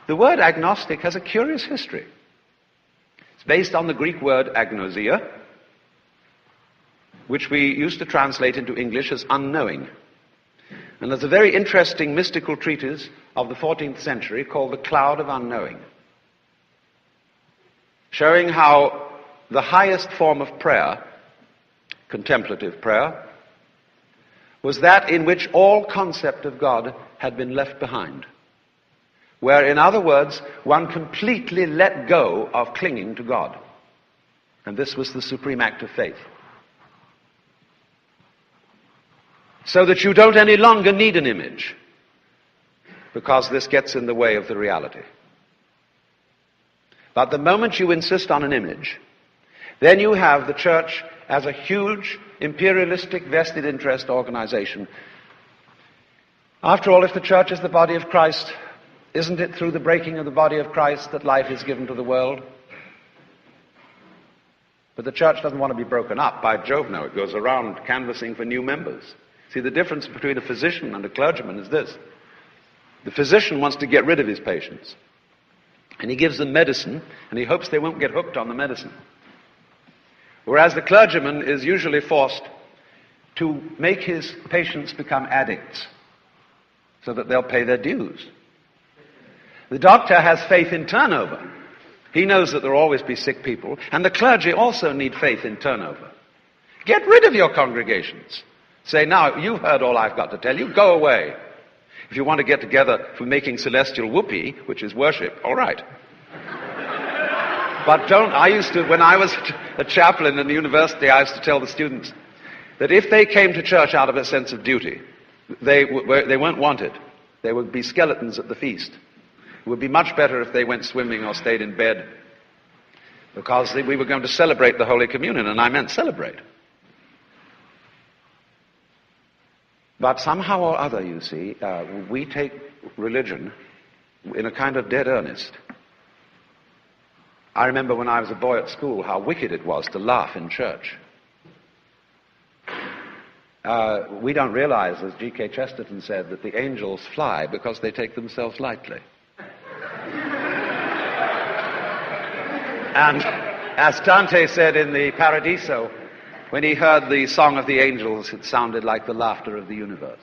The word agnostic has a curious history. It's based on the Greek word agnosia, which we used to translate into English as unknowing. And there's a very interesting mystical treatise of the 14th century called The Cloud of Unknowing, showing how the highest form of prayer, contemplative prayer, was that in which all concept of God had been left behind. Where, in other words, one completely let go of clinging to God. And this was the supreme act of faith. So that you don't any longer need an image, because this gets in the way of the reality. But the moment you insist on an image, then you have the church as a huge imperialistic vested interest organization. After all, if the church is the body of Christ, isn't it through the breaking of the body of Christ that life is given to the world? But the church doesn't want to be broken up. By Jove, no, it goes around canvassing for new members. See, the difference between a physician and a clergyman is this. The physician wants to get rid of his patients, and he gives them medicine, and he hopes they won't get hooked on the medicine. Whereas the clergyman is usually forced to make his patients become addicts so that they'll pay their dues. The doctor has faith in turnover. He knows that there will always be sick people, and the clergy also need faith in turnover. Get rid of your congregations. Say, now, you've heard all I've got to tell you, go away. If you want to get together for making celestial whoopee, which is worship, all right. But don't, when I was a chaplain in the university, I used to tell the students that if they came to church out of a sense of duty, they weren't wanted. They would be skeletons at the feast. It would be much better if they went swimming or stayed in bed, because we were going to celebrate the Holy Communion, and I meant celebrate. But somehow or other, you see, we take religion in a kind of dead earnest. I remember when I was a boy at school how wicked it was to laugh in church. We don't realize, as G.K. Chesterton said, that the angels fly because they take themselves lightly. And as Dante said in the Paradiso, when he heard the song of the angels, it sounded like the laughter of the universe.